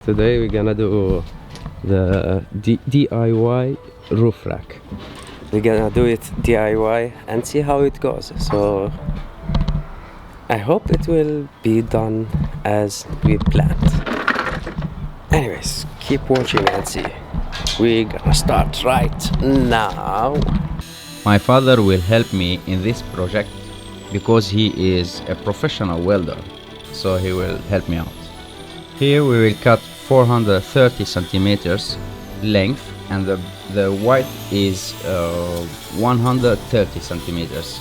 Today we're gonna do the DIY roof rack. We're gonna do it DIY and see how it goes. So I hope it will be done as we planned. Anyways, keep watching and see. We're gonna start right now. My father will help me in this project because he is a professional welder, so he will help me out. Here we will cut 430 centimeters length and the width is 130 centimeters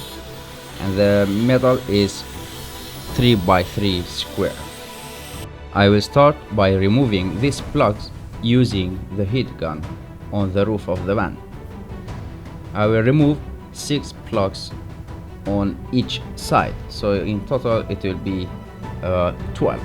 and the metal is 3 by 3 square. I will start by removing these plugs using the heat gun on the roof of the van. I will remove 6 plugs on each side, so in total it will be 12.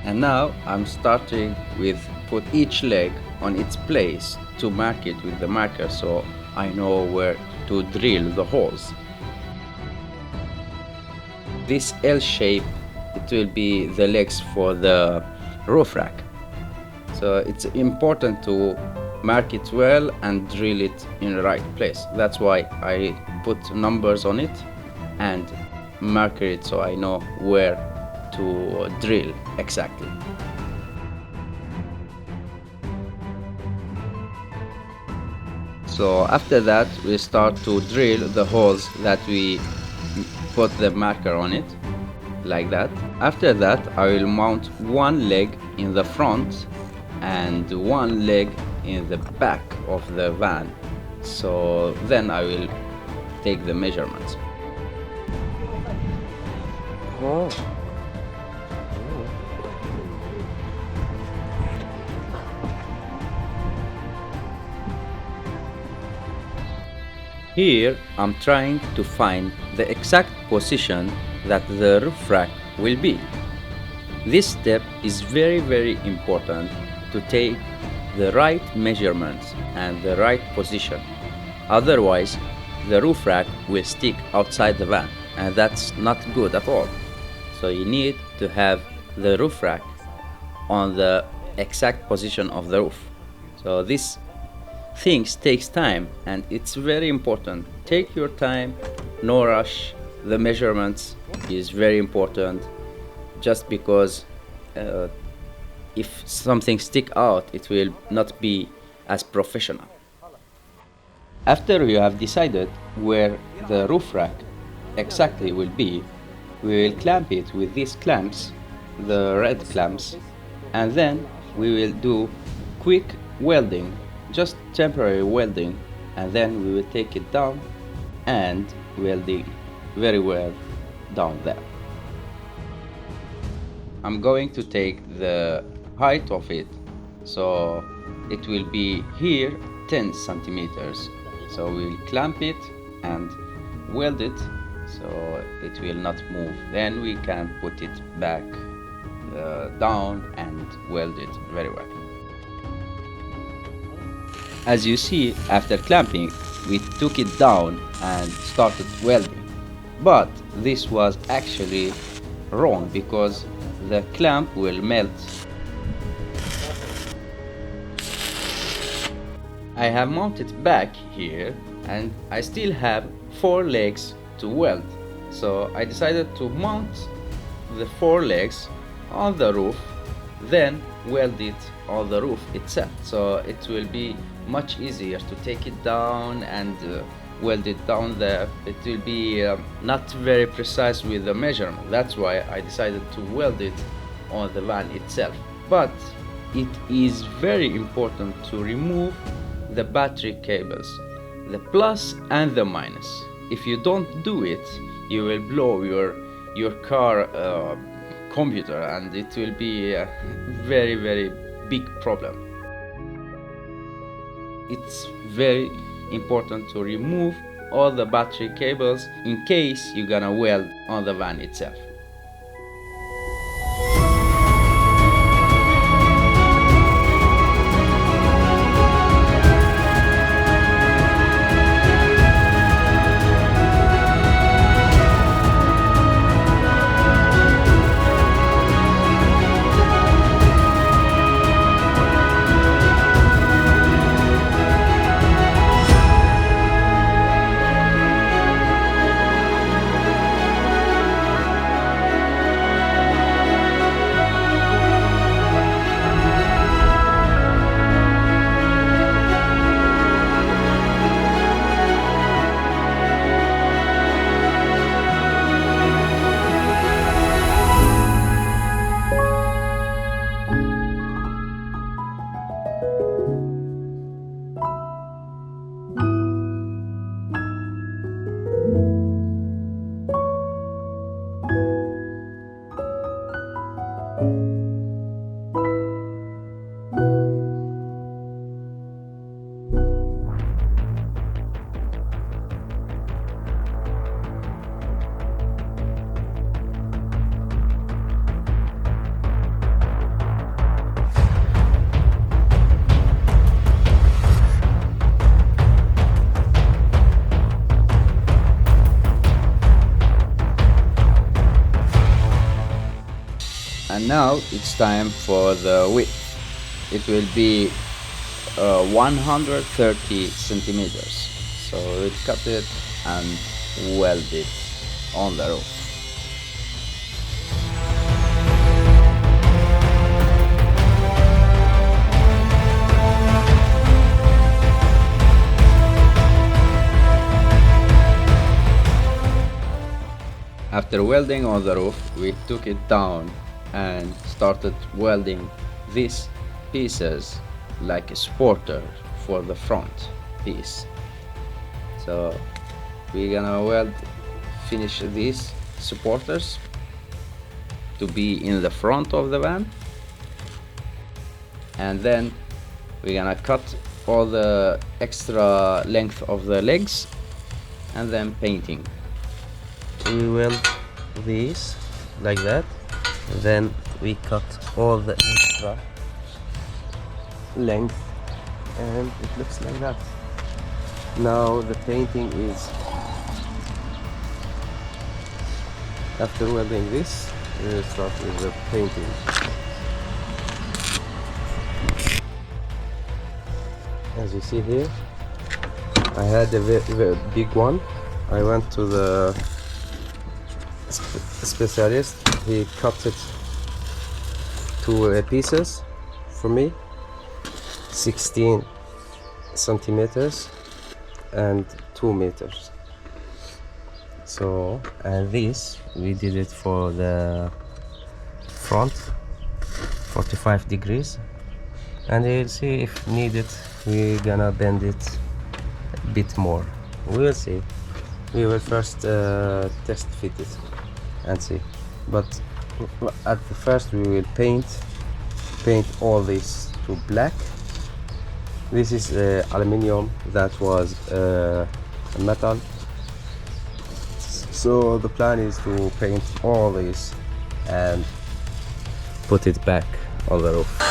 And now I'm starting with put each leg on its place to mark it with the marker so I know where to drill the holes. This L shape, it will be the legs for the roof rack. So it's important to mark it well and drill it in the right place. That's why I put numbers on it and mark it so I know where to drill exactly. So after that we start to drill the holes that we put the marker on it, like that. After that I will mount one leg in the front and one leg in the back of the van. So then I will take the measurements. Oh. Here I'm trying to find the exact position that the roof rack will be. This step is very important to take the right measurements and the right position. Otherwise, the roof rack will stick outside the van and that's not good at all. So you need to have the roof rack on the exact position of the roof. So this things takes time and it's very important. Take your time, no rush. The measurements is very important, just because if something stick out it will not be as professional. After you have decided where the roof rack exactly will be, we will clamp it with these clamps, the red clamps, and then we will do quick welding, just temporary welding, and then we will take it down and welding very well down there. I'm going to take the height of it, so it will be here 10 centimeters. So we'll clamp it and weld it so it will not move. Then we can put it back down and weld it very well. As you see, after clamping, we took it down and started welding. But this was actually wrong because the clamp will melt. I have mounted back here and I still have 4 legs to weld. So I decided to mount the 4 legs on the roof, then weld it on the roof itself. So it will be much easier to take it down and weld it down there. It will be not very precise with the measurement. That's why I decided to weld it on the van itself. But it is very important to remove the battery cables, the plus and the minus. If you don't do it, you will blow your car computer and it will be a very big problem. It's very important to remove all the battery cables in case you're gonna weld on the van itself. And now it's time for the width. It will be 130 centimeters. So we'll cut it and weld it on the roof. After welding on the roof, we took it down and started welding these pieces like a supporter for the front piece. So we're gonna finish these supporters to be in the front of the van, and then we're gonna cut all the extra length of the legs and then painting. We weld these like that, then we cut all the extra length and it looks like that. Now the painting is, after welding this, we will start with the painting. As you see here, I had a very big one. I went to the specialist. He cut it to pieces for me, 16 centimeters and 2 meters. So, and this we did it for the front, 45 degrees, and you'll see if needed we're gonna bend it a bit more. We will see. We will first test fit it and see, but at the first we will paint all this to black. This is aluminium, that was metal, so the plan is to paint all this and put it back on the roof.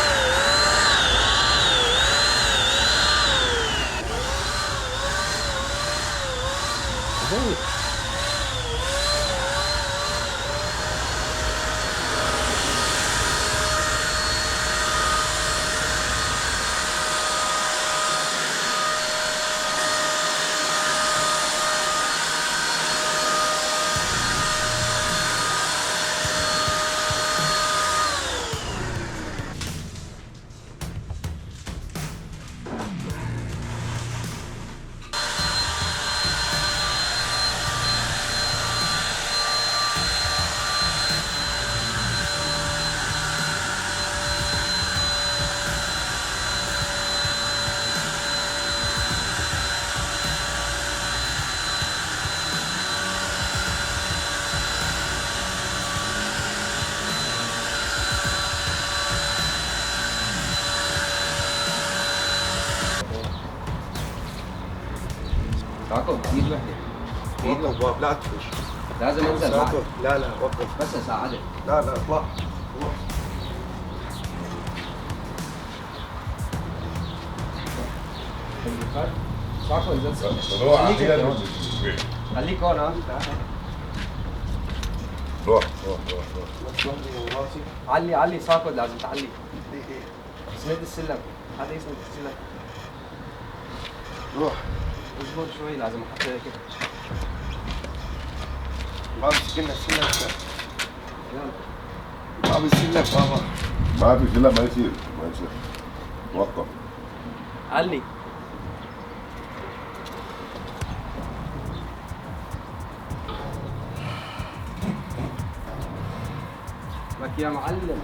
ساعته ايد واحده ايد وقف لا تفش لازم انزل معك. ساعته لا لا وقف بس اساعدك. لا لا اطلع ساعته انزل خليك هون ها. روح روح روح علي ساكو لازم تعلي. اسند السلم، هذا يسند السلم. روح اصبر شوي لازم احط كده. باب السلم السلم باب السلم بابا ما في سلم، ما يصير ما يصير. وقف. علي لك يا معلم.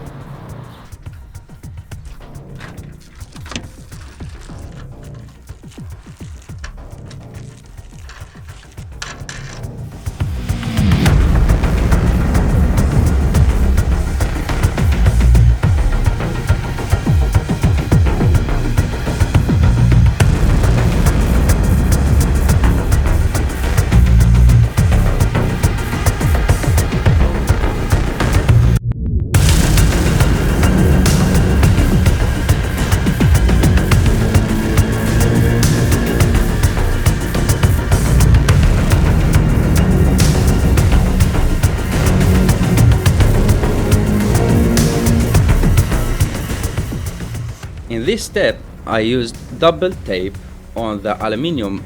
In this step, I used double tape on the aluminium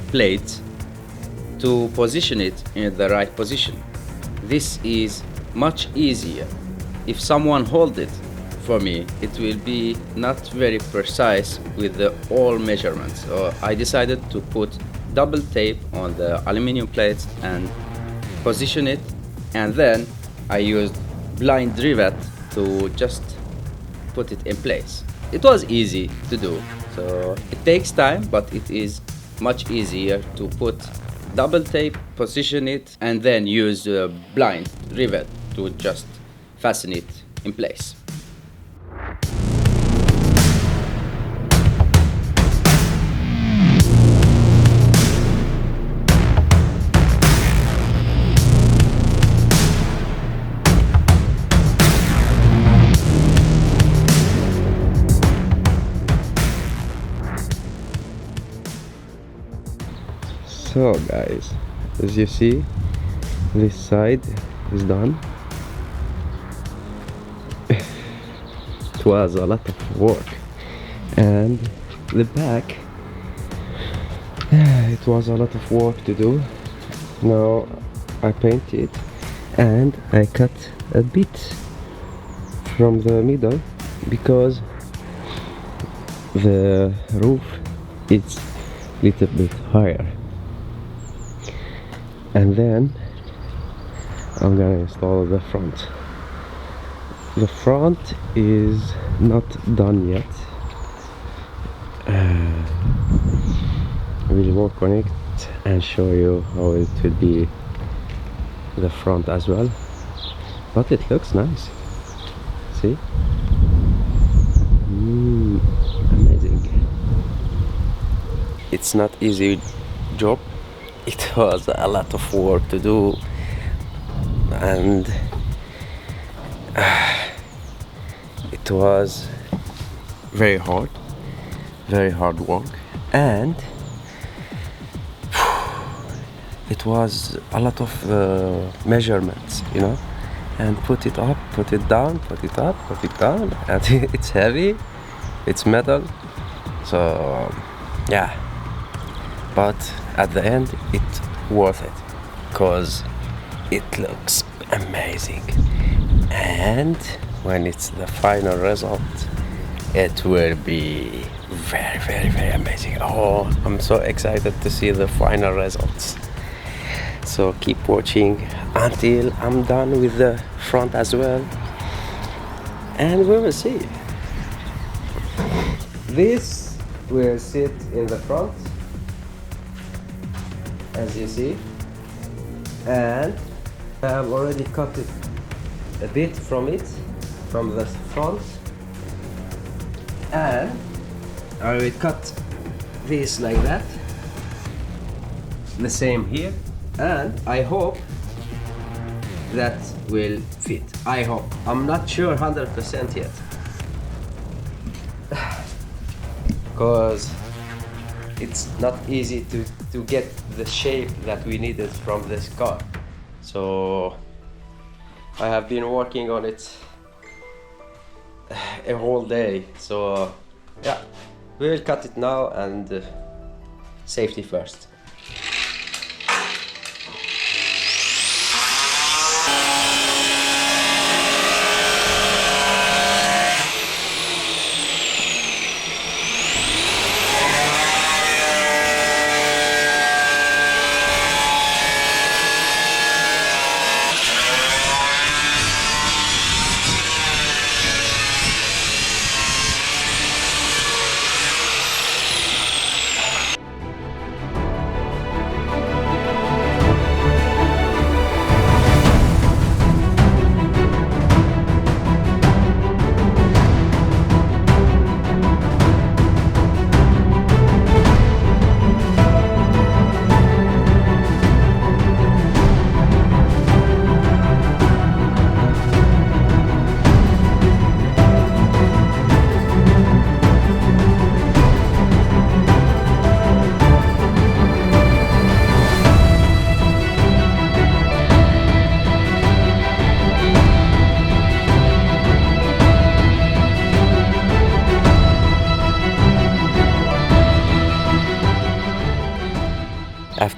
plate to position it in the right position. This is much easier. If someone holds it for me, it will be not very precise with the all measurements. So I decided to put double tape on the aluminium plates and position it, and then I used blind rivet to just put it in place. It was easy to do, so it takes time, but it is much easier to put double tape, position it, and then use blind rivet to just fasten it in place. So guys, as you see, this side is done. It was a lot of work, and the back, it was a lot of work to do. Now I painted and I cut a bit from the middle because the roof is a little bit higher. And then I'm gonna install the front. The front is not done yet. We'll work on it and show you how it will be the front as well. But it looks nice. See? Amazing. It's not easy job. It was a lot of work to do, and it was very hard work, and it was a lot of measurements, you know, and put it up, put it down, put it up, put it down, and it's heavy, it's metal, so yeah. But at the end, it's worth it because it looks amazing, and when it's the final result, it will be very amazing. Oh, I'm so excited to see the final results. So keep watching until I'm done with the front as well, and we will see. This will sit in the front, as you see, and I have already cut it a bit from the front, and I will cut this like that, the same here, and I hope that will fit. I hope. I'm not sure 100% yet because it's not easy to get the shape that we needed from this car. So I have been working on it a whole day. So yeah, we will cut it now, and safety first.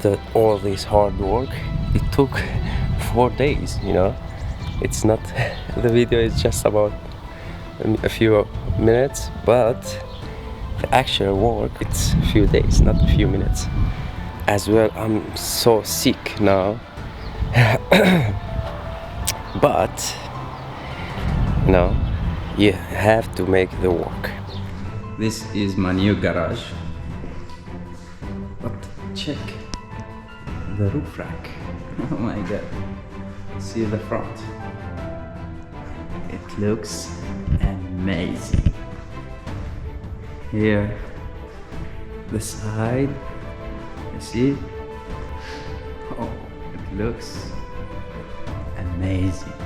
after all this hard work, it took 4 days, you know. It's not, the video is just about a few minutes, but the actual work, it's a few days, not a few minutes. As well, I'm so sick now. But, you know, you have to make the work. This is my new garage. But check the roof rack. Oh my god. See the front. It looks amazing. Here, the side. You see? Oh, it looks amazing.